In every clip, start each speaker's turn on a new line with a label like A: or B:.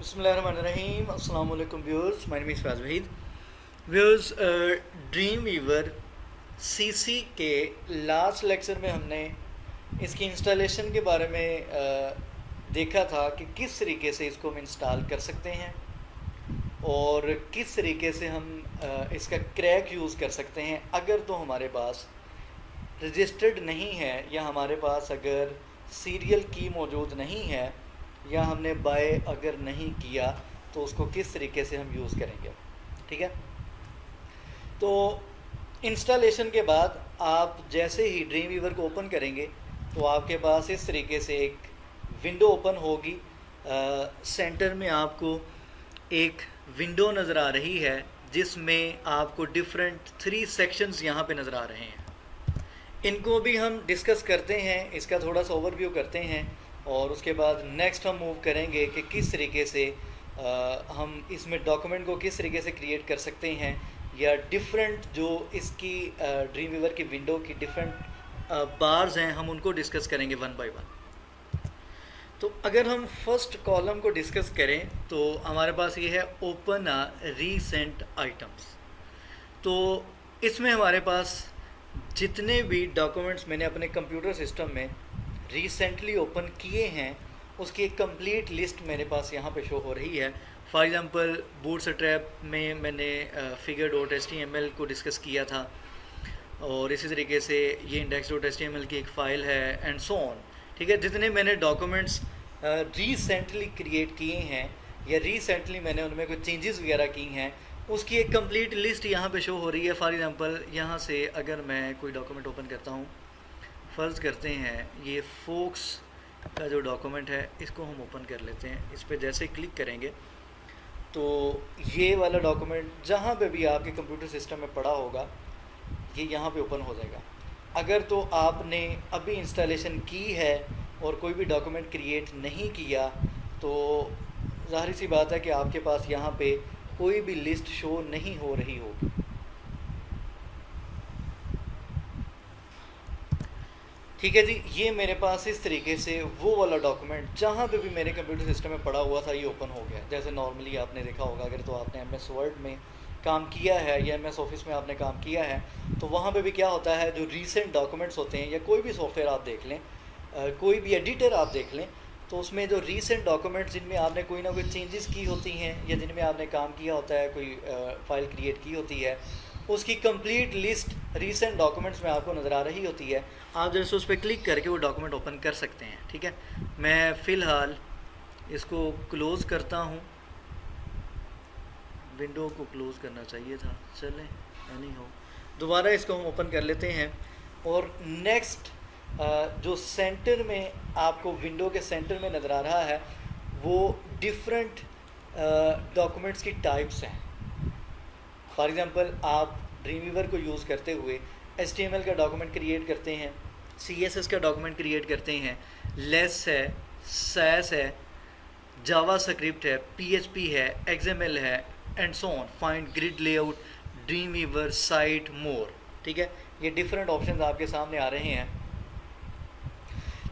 A: बिस्मिल्लाहिर्रहमानिर्रहीम अस्सलाम वालेकुम viewers, my name is Faiz Waheed. Viewers, Dreamweaver CC के लास्ट लेक्चर में हमने इसकी इंस्टॉलेशन के बारे में देखा था कि किस तरीके से इसको हम इंस्टॉल कर सकते हैं और किस तरीके से हम इसका क्रैक यूज़ कर सकते हैं अगर तो हमारे पास रजिस्टर्ड नहीं है या हमारे पास अगर सीरियल की मौजूद नहीं है या हमने बाय अगर नहीं किया तो उसको किस तरीके से हम यूज़ करेंगे। ठीक है, तो इंस्टॉलेशन के बाद आप जैसे ही ड्रीम वीवर को ओपन करेंगे तो आपके पास इस तरीके से एक विंडो ओपन होगी। सेंटर में आपको एक विंडो नज़र आ रही है जिसमें आपको डिफरेंट 3 सेक्शंस यहाँ पे नज़र आ रहे हैं। इनको भी हम डिस्कस करते हैं, इसका थोड़ा सा ओवरव्यू करते हैं और उसके बाद नेक्स्ट हम मूव करेंगे कि किस तरीके से हम इसमें डॉक्यूमेंट को किस तरीके से क्रिएट कर सकते हैं या डिफरेंट जो इसकी ड्रीम वीवर की विंडो की डिफरेंट बार्स हैं हम उनको डिस्कस करेंगे वन बाय वन। तो अगर हम फर्स्ट कॉलम को डिस्कस करें तो हमारे पास ये है ओपन रीसेंट आइटम्स। तो इसमें हमारे पास जितने भी डॉक्यूमेंट्स मैंने अपने कंप्यूटर सिस्टम में रिसेंटली ओपन किए हैं उसकी एक कंप्लीट लिस्ट मेरे पास यहाँ पे शो हो रही है। फॉर एग्ज़ाम्पल बूटस्ट्रैप में मैंने figure.html को डिस्कस किया था और इसी तरीके से ये index.html की एक फ़ाइल है एंड सो ऑन। ठीक है, जितने मैंने डॉक्यूमेंट्स रिसेंटली क्रिएट किए हैं या रिसेंटली मैंने उनमें कुछ चेंजेस वगैरह की हैं उसकी एक कंप्लीट लिस्ट यहाँ पे शो हो रही है। फॉर एग्ज़ाम्पल यहाँ से अगर मैं कोई डॉक्यूमेंट ओपन करता हूँ, फ़र्ज़ करते हैं ये फोक्स का जो डॉक्यूमेंट है इसको हम ओपन कर लेते हैं। इस पर जैसे क्लिक करेंगे तो ये वाला डॉक्यूमेंट जहाँ पे भी आपके कंप्यूटर सिस्टम में पड़ा होगा ये यहाँ पे ओपन हो जाएगा। अगर तो आपने अभी इंस्टॉलेशन की है और कोई भी डॉक्यूमेंट क्रिएट नहीं किया तो ज़ाहिर सी बात है कि आपके पास यहाँ पे कोई भी लिस्ट शो नहीं हो रही होगी। ठीक है जी, ये मेरे पास इस तरीके से वो वाला डॉक्यूमेंट जहाँ पे भी मेरे कंप्यूटर सिस्टम में पड़ा हुआ था ये ओपन हो गया। जैसे नॉर्मली आपने देखा होगा अगर तो आपने MS वर्ड में काम किया है या MS ऑफिस में आपने काम किया है तो वहाँ पे भी क्या होता है, जो रीसेंट डॉक्यूमेंट्स होते हैं या कोई भी सॉफ्टवेयर आप देख लें, कोई भी एडिटर आप देख लें, तो उसमें जो रीसेंट डॉक्यूमेंट्स जिनमें आपने कोई ना कोई चेंजेस की होती हैं या जिनमें आपने काम किया होता है, कोई फ़ाइल क्रिएट की होती है, उसकी कंप्लीट लिस्ट रीसेंट डॉक्यूमेंट्स में आपको नज़र आ रही होती है। आप जैसे उस पर क्लिक करके वो डॉक्यूमेंट ओपन कर सकते हैं। ठीक है, मैं फ़िलहाल इसको क्लोज़ करता हूँ। विंडो को क्लोज़ करना चाहिए था, चलें नहीं हो, दोबारा इसको हम ओपन कर लेते हैं। और नेक्स्ट जो सेंटर में आपको विंडो के सेंटर में नज़र आ रहा है वो डिफरेंट डॉक्यूमेंट्स की टाइप्स हैं। फॉर एग्ज़ाम्पल आप ड्रीम वीवर को यूज़ करते हुए HTML का डॉक्यूमेंट क्रिएट करते हैं, CSS का डॉक्यूमेंट क्रिएट करते हैं, लेस है, SAS है, जावास्क्रिप्ट है, PHP है, XML है and so on, find, grid layout, Dreamweaver, site, more. ठीक है, ये डिफरेंट ऑप्शंस आपके सामने आ रहे हैं।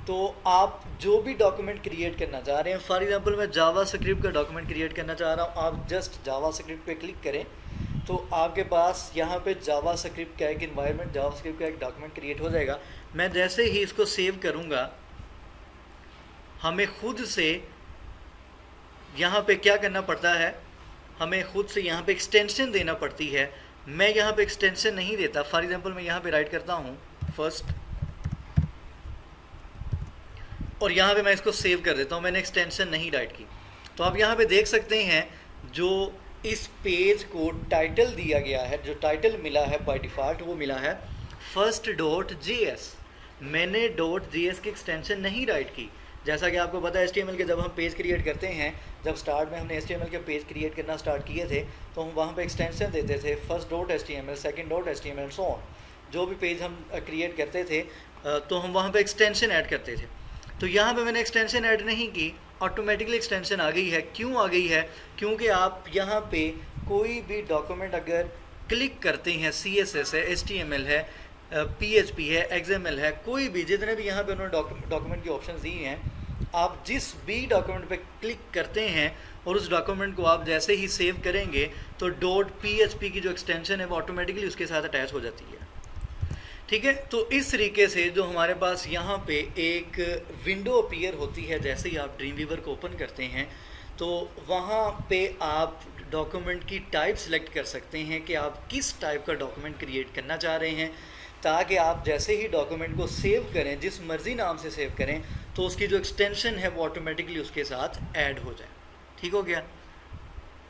A: तो आप जो भी डॉक्यूमेंट क्रिएट करना चाह रहे हैं, फॉर एग्ज़ाम्पल मैं जावास्क्रिप्ट का डॉक्यूमेंट क्रिएट करना चाह रहा हूँ, आप जस्ट जावास्क्रिप्ट पे क्लिक करें तो आपके पास यहाँ पे जावास्क्रिप्ट का एक इन्वायरमेंट, जावास्क्रिप्ट का एक डॉक्यूमेंट क्रिएट हो जाएगा। मैं जैसे ही इसको सेव करूँगा हमें खुद से यहाँ पे क्या करना पड़ता है, हमें खुद से यहाँ पे एक्सटेंशन देना पड़ती है। मैं यहाँ पे एक्सटेंशन नहीं देता। फॉर एग्ज़ाम्पल मैं यहाँ पे राइट करता हूँ फर्स्ट और यहाँ पे मैं इसको सेव कर देता हूँ, मैंने एक्सटेंशन नहीं राइट की। तो आप यहाँ पे देख सकते हैं जो इस पेज को टाइटल दिया गया है, जो टाइटल मिला है बाय डिफ़ॉल्ट वो मिला है first.js। मैंने .js की एक्सटेंशन नहीं राइट की। जैसा कि आपको पता है HTML के जब हम पेज क्रिएट करते हैं, जब स्टार्ट में हमने HTML के पेज क्रिएट करना स्टार्ट किए थे तो हम वहाँ पे एक्सटेंशन देते थे first.html, second.html सो ऑन। जो भी पेज हम क्रिएट करते थे तो हम वहाँ पे एक्सटेंशन ऐड करते थे। तो यहाँ पे मैंने एक्सटेंशन ऐड नहीं की, ऑटोमेटिकली एक्सटेंशन आ गई है। क्यों आ गई है? क्योंकि आप यहाँ पे कोई भी डॉक्यूमेंट अगर क्लिक करते हैं, CSS है, HTML है, PHP है, XML है, कोई भी जितने भी यहाँ पे उन्होंने डॉक्यूमेंट की ऑप्शन दी हैं आप जिस भी डॉक्यूमेंट पे क्लिक करते हैं और उस डॉक्यूमेंट को आप जैसे ही सेव करेंगे तो .php की जो एक्सटेंशन है वो ऑटोमेटिकली उसके साथ अटैच हो जाती है। ठीक है, तो इस तरीके से जो हमारे पास यहाँ पे एक विंडो अपीयर होती है जैसे ही आप ड्रीम वीवर को ओपन करते हैं, तो वहाँ पे आप डॉक्यूमेंट की टाइप सेलेक्ट कर सकते हैं कि आप किस टाइप का डॉक्यूमेंट क्रिएट करना चाह रहे हैं, ताकि आप जैसे ही डॉक्यूमेंट को सेव करें, जिस मर्जी नाम से सेव करें, तो उसकी जो एक्सटेंशन है वो ऑटोमेटिकली उसके साथ ऐड हो जाए। ठीक हो गया।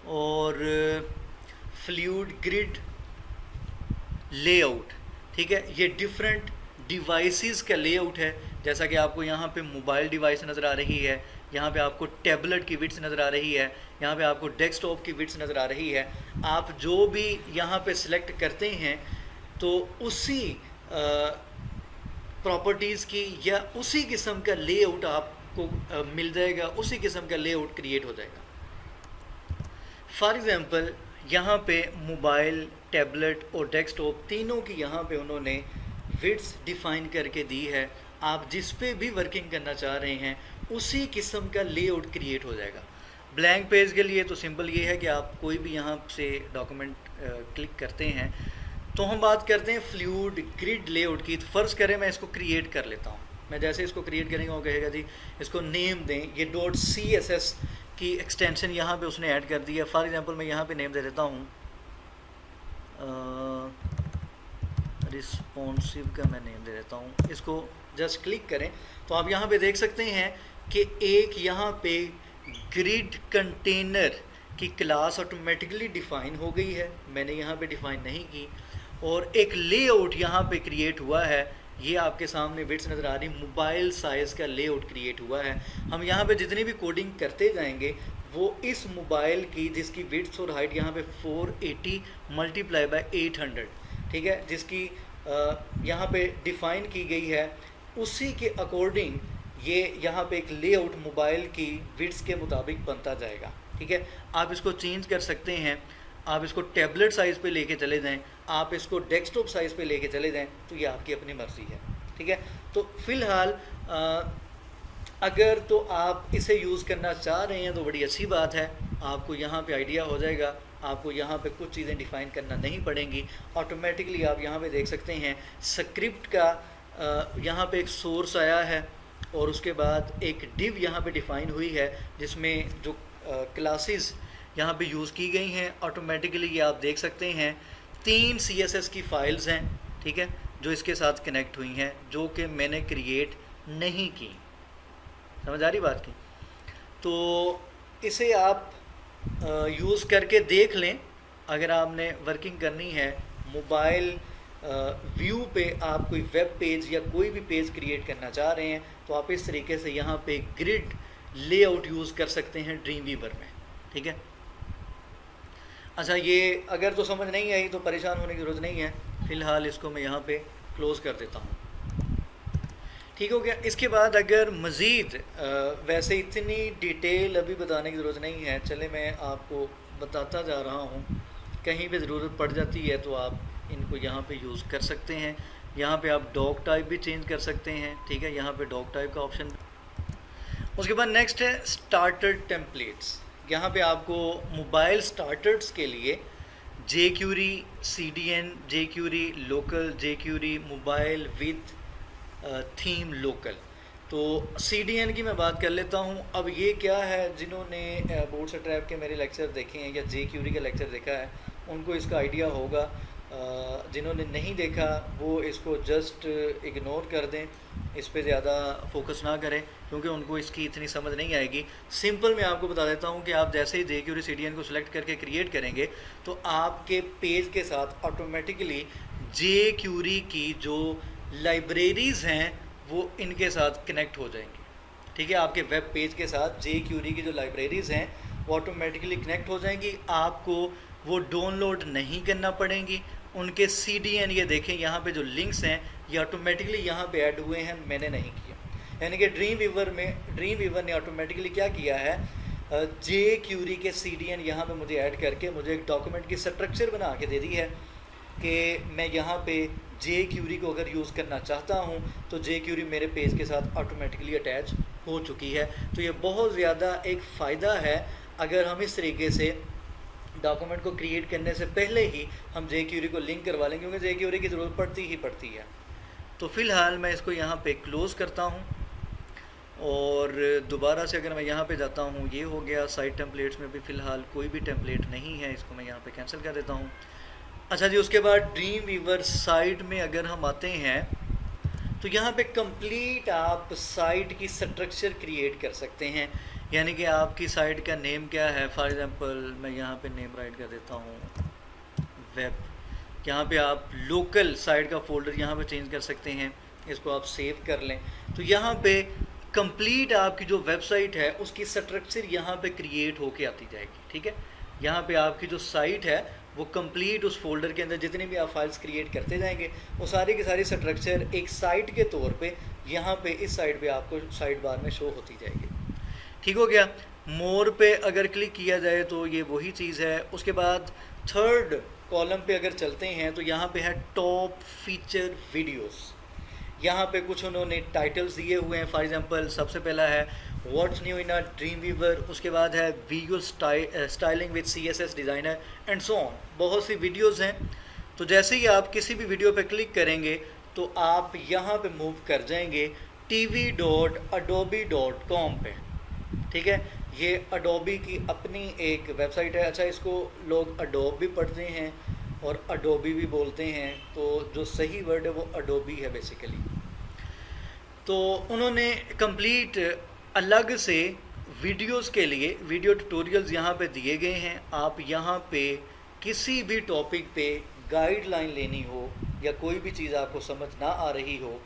A: और फ्लूइड ग्रिड लेआउट, ठीक है, ये डिफरेंट डिवाइसेस का लेआउट है। जैसा कि आपको यहाँ पे मोबाइल डिवाइस नज़र आ रही है, यहाँ पे आपको टैबलेट की विड्थ नज़र आ रही है, यहाँ पे आपको डेस्कटॉप की विड्थ नज़र आ रही है। आप जो भी यहाँ पे सिलेक्ट करते हैं तो उसी प्रॉपर्टीज़ की या उसी किस्म का लेआउट आपको मिल जाएगा, उसी किस्म का लेआउट क्रिएट हो जाएगा। फॉर एग्ज़ाम्पल यहाँ पे मोबाइल, टैबलेट और डेस्कटॉप तीनों की यहाँ पे उन्होंने विड्थ डिफ़ाइन करके दी है। आप जिस पे भी वर्किंग करना चाह रहे हैं उसी किस्म का लेआउट क्रिएट हो जाएगा। ब्लैंक पेज के लिए तो सिंपल ये है कि आप कोई भी यहाँ से डॉक्यूमेंट क्लिक करते हैं। तो हम बात करते हैं फ्लूइड ग्रिड लेआउट की। तो फ़र्ज़ करें मैं इसको क्रिएट कर लेता हूँ। मैं जैसे इसको क्रिएट करेंगे वो कहेगा जी इसको नेम दें। ये .css की एक्सटेंशन यहाँ पे उसने ऐड कर दी है। फॉर एग्जांपल मैं यहाँ पे नेम दे देता हूँ रिस्पॉन्सिव का मैं नेम दे देता हूँ। इसको जस्ट क्लिक करें तो आप यहाँ पे देख सकते हैं कि एक यहाँ पे ग्रिड कंटेनर की क्लास ऑटोमेटिकली डिफ़ाइन हो गई है, मैंने यहाँ पे डिफ़ाइन नहीं की, और एक लेआउट यहाँ पे क्रिएट हुआ है। ये आपके सामने विड्थ नज़र आ रही, मोबाइल साइज़ का लेआउट क्रिएट हुआ है। हम यहाँ पे जितनी भी कोडिंग करते जाएंगे वो इस मोबाइल की, जिसकी विड्थ और हाइट यहाँ पे 480 मल्टीप्लाई बाय 800, ठीक है, जिसकी यहाँ पे डिफ़ाइन की गई है, उसी के अकॉर्डिंग ये यहाँ पे एक लेआउट मोबाइल की विड्थ के मुताबिक बनता जाएगा। ठीक है, आप इसको चेंज कर सकते हैं। आप इसको टैबलेट साइज़ पे लेके चले जाएं, आप इसको डेस्कटॉप साइज़ पे लेके चले जाएं, तो ये आपकी अपनी मर्ज़ी है। ठीक है, तो फ़िलहाल अगर तो आप इसे यूज़ करना चाह रहे हैं तो बड़ी अच्छी बात है, आपको यहाँ पे आइडिया हो जाएगा। आपको यहाँ पे कुछ चीज़ें डिफ़ाइन करना नहीं पड़ेंगी, ऑटोमेटिकली आप यहाँ पे देख सकते हैं स्क्रिप्ट का यहाँ पे एक सोर्स आया है और उसके बाद एक डिव यहाँ पे डिफ़ाइन हुई है जिसमें जो क्लासेस यहाँ पे यूज़ की गई हैं। ऑटोमेटिकली ये आप देख सकते हैं 3 CSS की फ़ाइल्स हैं, ठीक है, जो इसके साथ कनेक्ट हुई हैं, जो कि मैंने क्रिएट नहीं की। समझ आ रही बात की? तो इसे आप यूज़ करके देख लें। अगर आपने वर्किंग करनी है मोबाइल व्यू पे, आप कोई वेब पेज या कोई भी पेज क्रिएट करना चाह रहे हैं, तो आप इस तरीके से यहाँ पे ग्रिड लेआउट यूज़ कर सकते हैं ड्रीम वीवर में। ठीक है, अच्छा, ये अगर तो समझ नहीं आई तो परेशान होने की ज़रूरत नहीं है। फ़िलहाल इसको मैं यहाँ पे क्लोज़ कर देता हूँ। ठीक हो गया। इसके बाद अगर मज़ीद वैसे इतनी डिटेल अभी बताने की ज़रूरत नहीं है, चले मैं आपको बताता जा रहा हूँ, कहीं पे ज़रूरत पड़ जाती है तो आप इनको यहाँ पे यूज़ कर सकते हैं। यहाँ पे आप डॉक टाइप भी चेंज कर सकते हैं। ठीक है, यहाँ पे डॉक टाइप का ऑप्शन। उसके बाद नेक्स्ट है स्टार्टर टेम्पलेट्स। यहाँ पे आपको मोबाइल स्टार्टर्स के लिए jQuery CDN, jQuery local, jQuery mobile with theme local. तो CDN की मैं बात कर लेता हूँ। अब ये क्या है, जिन्होंने बूटस्ट्रैप के मेरे लेक्चर देखे हैं या jQuery का लेक्चर देखा है उनको इसका आइडिया होगा। जिन्होंने नहीं देखा वो इसको जस्ट इग्नोर कर दें, इस पे ज़्यादा फोकस ना करें क्योंकि उनको इसकी इतनी समझ नहीं आएगी। सिंपल मैं आपको बता देता हूँ कि आप जैसे ही jQuery CDN को सिलेक्ट करके क्रिएट करेंगे तो आपके पेज के साथ ऑटोमेटिकली jQuery की जो लाइब्रेरीज़ हैं वो इनके साथ कनेक्ट हो जाएंगी। ठीक है, आपके वेब पेज के साथ jQuery की जो लाइब्रेरीज़ हैं वो ऑटोमेटिकली कनेक्ट हो जाएंगी। आपको वो डाउनलोड नहीं करना पड़ेंगी। उनके CDN ये देखें, यहाँ पे जो लिंक्स हैं ये ऑटोमेटिकली यहाँ पे ऐड हुए हैं, मैंने नहीं किया। यानी कि ड्रीम वीवर ने ऑटोमेटिकली क्या किया है, jQuery के CDN यहाँ पे मुझे ऐड करके मुझे एक डॉक्यूमेंट की स्ट्रक्चर बना के दे दी है कि मैं यहाँ पे जे क्यूरी को अगर यूज़ करना चाहता हूँ तो जे क्यूरी मेरे पेज के साथ ऑटोमेटिकली अटैच हो चुकी है। तो ये बहुत ज़्यादा एक फ़ायदा है अगर हम इस तरीके से डॉक्यूमेंट को क्रिएट करने से पहले ही हम जे क्यूरी को लिंक करवा लें, क्योंकि जे क्यूरी की ज़रूरत पड़ती ही पड़ती है। तो फ़िलहाल मैं इसको यहाँ पे क्लोज़ करता हूँ और दोबारा से अगर मैं यहाँ पे जाता हूँ, ये हो गया। साइट टेम्पलेट्स में भी फ़िलहाल कोई भी टेम्पलेट नहीं है, इसको मैं यहाँ पे कैंसिल कर देता हूँ। अच्छा जी, उसके बाद ड्रीम वीवर साइट में अगर हम आते हैं तो यहाँ पे कंप्लीट आप साइट की स्ट्रक्चर क्रिएट कर सकते हैं। यानी कि आपकी साइट का नेम क्या है, फॉर एग्जांपल मैं यहाँ पे नेम राइट कर देता हूँ वेब। यहाँ पे आप लोकल साइट का फोल्डर यहाँ पे चेंज कर सकते हैं, इसको आप सेव कर लें। तो यहाँ पे कंप्लीट आपकी जो वेबसाइट है उसकी स्ट्रक्चर यहाँ पे क्रिएट होके आती जाएगी। ठीक है, यहाँ पे आपकी जो साइट है वो कंप्लीट उस फोल्डर के अंदर जितनी भी आप फाइल्स क्रिएट करते जाएंगे वो सारी की सारी स्ट्रक्चर एक साइट के तौर पे यहाँ पे इस साइड पे आपको साइड बार में शो होती जाएगी। ठीक हो गया। मोर पे अगर क्लिक किया जाए तो ये वही चीज़ है। उसके बाद थर्ड कॉलम पे अगर चलते हैं तो यहाँ पे है टॉप फीचर वीडियोस। यहाँ पे कुछ उन्होंने टाइटल्स दिए हुए हैं। फॉर एग्जांपल सबसे पहला है what's new in a Dreamweaver, उसके बाद है video styling with CSS designer and so on. बहुत सी वीडियोस हैं। तो जैसे ही आप किसी भी वीडियो पे क्लिक करेंगे तो आप यहाँ पे मूव कर जाएंगे tv.adobe.com पे। ठीक है, ये अडोबी की अपनी एक वेबसाइट है। अच्छा, इसको लोग अडोब भी पढ़ते हैं और अडोबी भी बोलते हैं, तो जो सही वर्ड है वो अडोबी है बेसिकली। तो उन्होंने कंप्लीट अलग से वीडियोस के लिए वीडियो ट्यूटोरियल्स यहाँ पे दिए गए हैं। आप यहाँ पे किसी भी टॉपिक पे गाइडलाइन लेनी हो या कोई भी चीज़ आपको समझ ना आ रही हो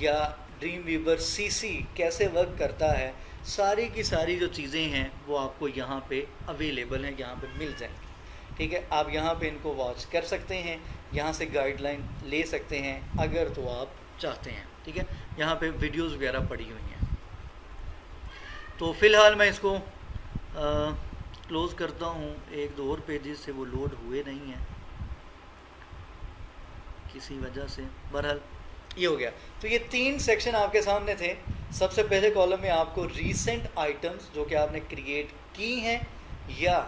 A: या ड्रीम वीवर CC कैसे वर्क करता है, सारी की सारी जो चीज़ें हैं वो आपको यहाँ पे अवेलेबल हैं, यहाँ पे मिल जाएंगी। ठीक है, आप यहाँ पे इनको वॉच कर सकते हैं, यहाँ से गाइडलाइन ले सकते हैं अगर तो आप चाहते हैं। ठीक है, यहाँ पे वीडियोस वगैरह पड़ी हुई हैं। तो फ़िलहाल मैं इसको क्लोज़ करता हूँ। एक दो और पेजेस से वो लोड हुए नहीं हैं किसी वजह से। बहरहाल ये हो गया। तो ये 3 सेक्शन आपके सामने थे। सबसे पहले कॉलम में आपको रीसेंट आइटम्स जो कि आपने क्रिएट की हैं या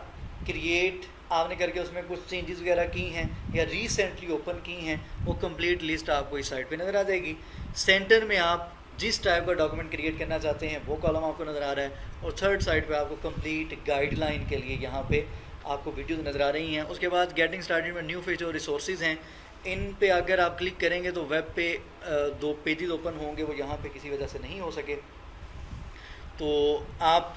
A: क्रिएट आपने करके उसमें कुछ चेंजेस वगैरह की हैं या रिसेंटली ओपन की हैं, वो कंप्लीट लिस्ट आपको इस साइड पे नज़र आ जाएगी। सेंटर में आप जिस टाइप का डॉक्यूमेंट क्रिएट करना चाहते हैं वो कॉलम आपको नज़र आ रहा है और थर्ड साइड पे आपको कंप्लीट गाइडलाइन के लिए यहाँ पे आपको वीडियोस नज़र आ रही हैं। उसके बाद गेटिंग स्टार्टेड में न्यू फीचर रिसोर्सेज हैं, इन पे अगर आप क्लिक करेंगे तो वेब पे 2 पेजेस ओपन होंगे, वो यहाँ पे किसी वजह से नहीं हो सके। तो आप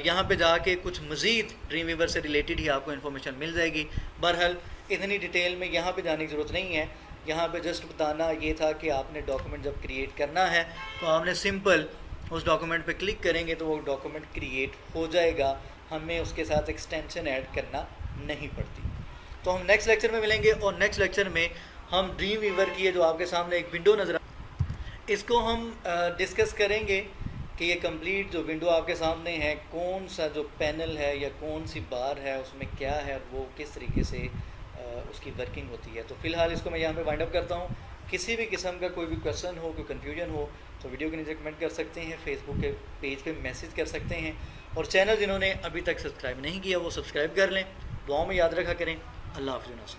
A: यहाँ पे जाके कुछ मज़ीद ड्रीम वीवर से रिलेटेड ही आपको इन्फॉर्मेशन मिल जाएगी। बहरहाल इतनी डिटेल में यहाँ पे जाने की ज़रूरत नहीं है। यहाँ पे जस्ट बताना ये था कि आपने डॉक्यूमेंट जब क्रिएट करना है तो आपने सिंपल उस डॉक्यूमेंट पे क्लिक करेंगे तो वो डॉक्यूमेंट क्रिएट हो जाएगा, हमें उसके साथ एक्सटेंशन ऐड करना नहीं पड़ती। तो हम नेक्स्ट लेक्चर में मिलेंगे और नेक्स्ट लेक्चर में हम ड्रीम वीवर की जो आपके सामने एक विंडो नज़र इसको हम डिस्कस करेंगे कि ये कंप्लीट जो विंडो आपके सामने है कौन सा जो पैनल है या कौन सी बार है, उसमें क्या है, वो किस तरीके से उसकी वर्किंग होती है। तो फ़िलहाल इसको मैं यहाँ पे वाइंड अप करता हूँ। किसी भी किस्म का कोई भी क्वेश्चन हो, कोई कन्फ्यूजन हो तो वीडियो के नीचे कमेंट कर सकते हैं, फेसबुक के पेज पे मैसेज कर सकते हैं और चैनल जिन्होंने अभी तक सब्सक्राइब नहीं किया वो सब्सक्राइब कर लें। दुआओं में याद रखा करें। अल्लाह हाफ़िज़।